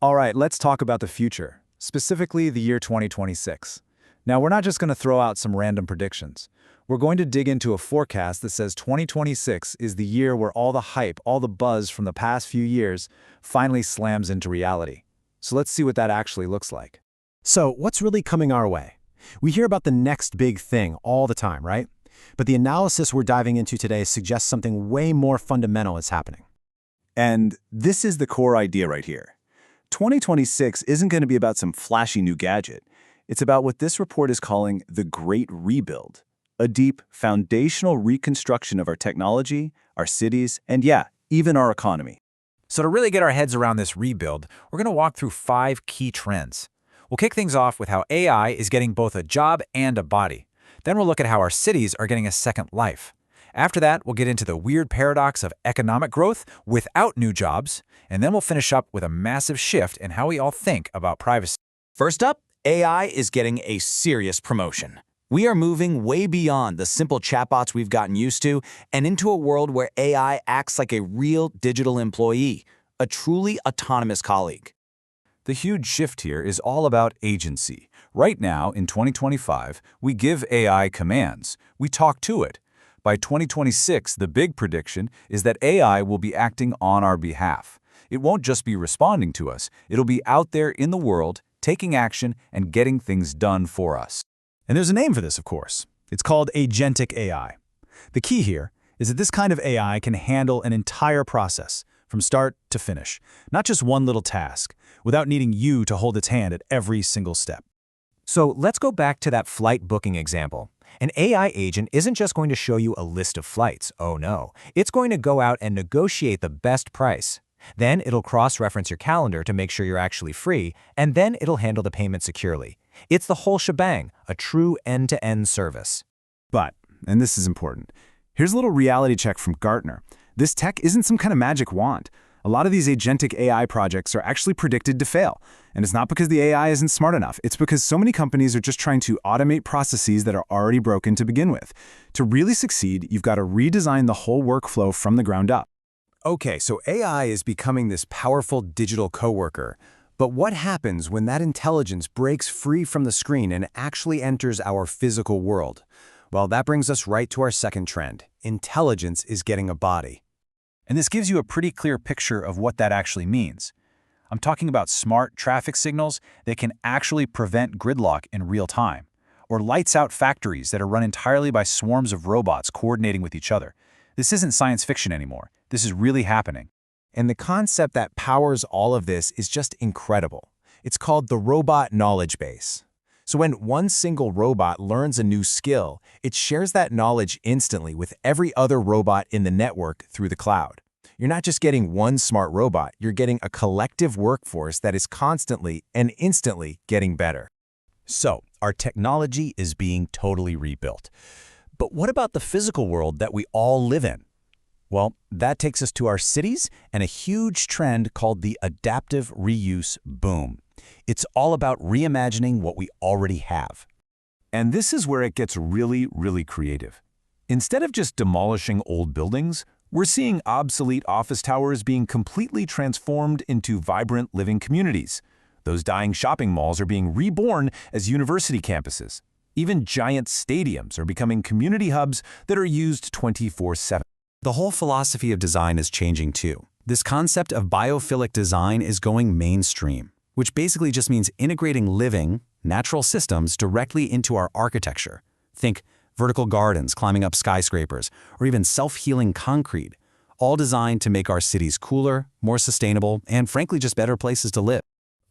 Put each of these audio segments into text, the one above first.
All right, let's talk about the future, specifically the year 2026. Now, we're not just going to throw out some random predictions. We're going to dig into a forecast that says 2026 is the year where all the hype, all the buzz from the past few years finally slams into reality. So let's see what that actually looks like. So, what's really coming our way? We hear about the next big thing all the time, right? But the analysis we're diving into today suggests something way more fundamental is happening. And this is the core idea right here. 2026 isn't going to be about some flashy new gadget. It's about what this report is calling the Great Rebuild, a deep, foundational reconstruction of our technology, our cities, and yeah, even our economy. So to really get our heads around this rebuild, we're going to walk through 5 key trends. We'll kick things off with how AI is getting both a job and a body. Then we'll look at how our cities are getting a second life. After that, we'll get into the weird paradox of economic growth without new jobs, and then we'll finish up with a massive shift in how we all think about privacy. First up, AI is getting a serious promotion. We are moving way beyond the simple chatbots we've gotten used to and into a world where AI acts like a real digital employee, a truly autonomous colleague. The huge shift here is all about agency. Right now, in 2025, we give AI commands. We talk to it. By 2026, the big prediction is that AI will be acting on our behalf. It won't just be responding to us. It'll be out there in the world, taking action and getting things done for us. And there's a name for this, of course. It's called Agentic AI. The key here is that this kind of AI can handle an entire process, from start to finish, not just one little task, without needing you to hold its hand at every single step. So let's go back to that flight booking example. An AI agent isn't just going to show you a list of flights, oh no. It's going to go out and negotiate the best price. Then it'll cross-reference your calendar to make sure you're actually free, and then it'll handle the payment securely. It's the whole shebang, a true end-to-end service. But, and this is important, here's a little reality check from Gartner. This tech isn't some kind of magic wand. A lot of these agentic AI projects are actually predicted to fail. And it's not because the AI isn't smart enough. It's because so many companies are just trying to automate processes that are already broken to begin with. To really succeed, you've got to redesign the whole workflow from the ground up. Okay, so AI is becoming this powerful digital coworker. But what happens when that intelligence breaks free from the screen and actually enters our physical world? Well, that brings us right to our second trend. Intelligence is getting a body. And this gives you a pretty clear picture of what that actually means. I'm talking about smart traffic signals that can actually prevent gridlock in real time, or lights-out factories that are run entirely by swarms of robots coordinating with each other. This isn't science fiction anymore. This is really happening. And the concept that powers all of this is just incredible. It's called the robot knowledge base. So when one single robot learns a new skill, it shares that knowledge instantly with every other robot in the network through the cloud. You're not just getting one smart robot, you're getting a collective workforce that is constantly and instantly getting better. So, our technology is being totally rebuilt. But what about the physical world that we all live in? Well, that takes us to our cities and a huge trend called the adaptive reuse boom. It's all about reimagining what we already have. And this is where it gets really, really creative. Instead of just demolishing old buildings, we're seeing obsolete office towers being completely transformed into vibrant living communities. Those dying shopping malls are being reborn as university campuses. Even giant stadiums are becoming community hubs that are used 24/7. The whole philosophy of design is changing too. This concept of biophilic design is going mainstream, which basically just means integrating living, natural systems directly into our architecture. Think vertical gardens climbing up skyscrapers, or even self-healing concrete, all designed to make our cities cooler, more sustainable, and frankly just better places to live.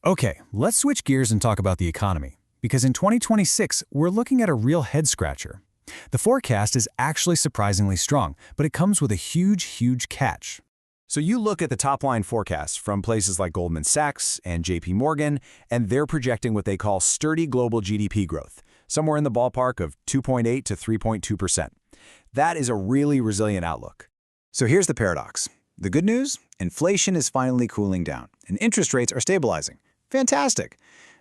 Okay, let's switch gears and talk about the economy. Because in 2026, we're looking at a real head-scratcher. The forecast is actually surprisingly strong, but it comes with a huge catch. So you look at the top-line forecasts from places like Goldman Sachs and JP Morgan, and they're projecting what they call sturdy global GDP growth, somewhere in the ballpark of 2.8 to 3.2%. That is a really resilient outlook. So here's the paradox. The good news? Inflation is finally cooling down, and interest rates are stabilizing. Fantastic.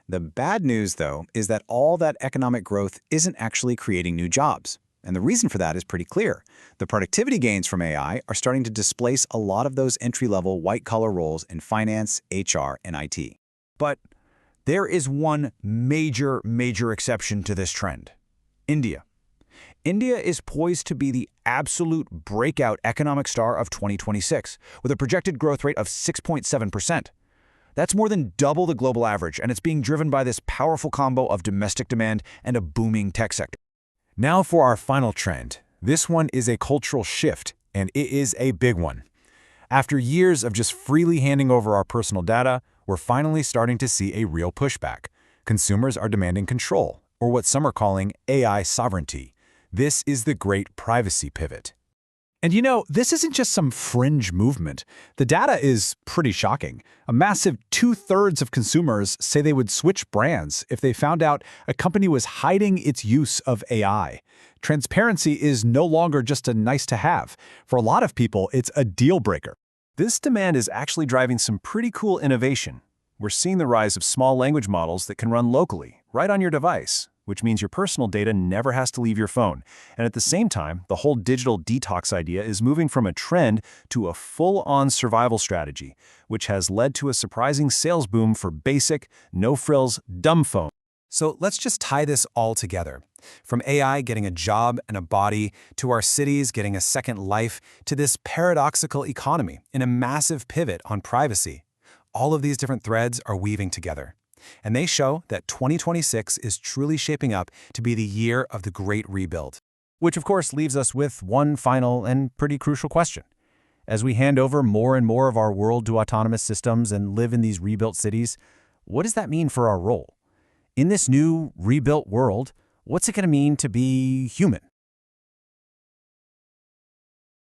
The bad news, though, is that all that economic growth isn't actually creating new jobs. And the reason for that is pretty clear. The productivity gains from AI are starting to displace a lot of those entry-level white-collar roles in finance, HR, and IT. But there is one major exception to this trend. India. India is poised to be the absolute breakout economic star of 2026, with a projected growth rate of 6.7%. That's more than double the global average, and it's being driven by this powerful combo of domestic demand and a booming tech sector. Now for our final trend. This one is a cultural shift, and it is a big one. After years of just freely handing over our personal data, we're finally starting to see a real pushback. Consumers are demanding control, or what some are calling AI sovereignty. This is the great privacy pivot. And you know, this isn't just some fringe movement. The data is pretty shocking. A massive 2/3 of consumers say they would switch brands if they found out a company was hiding its use of AI. Transparency is no longer just a nice-to-have. For a lot of people, it's a deal breaker. This demand is actually driving some pretty cool innovation. We're seeing the rise of small language models that can run locally, right on your device, which means your personal data never has to leave your phone. And at the same time, the whole digital detox idea is moving from a trend to a full-on survival strategy, which has led to a surprising sales boom for basic, no-frills, dumb phones. So let's just tie this all together. From AI getting a job and a body, to our cities getting a second life, to this paradoxical economy in a massive pivot on privacy. All of these different threads are weaving together. And they show that 2026 is truly shaping up to be the year of the Great Rebuild. Which of course leaves us with one final and pretty crucial question. As we hand over more and more of our world to autonomous systems and live in these rebuilt cities, what does that mean for our role? In this new, rebuilt world, what's it going to mean to be human?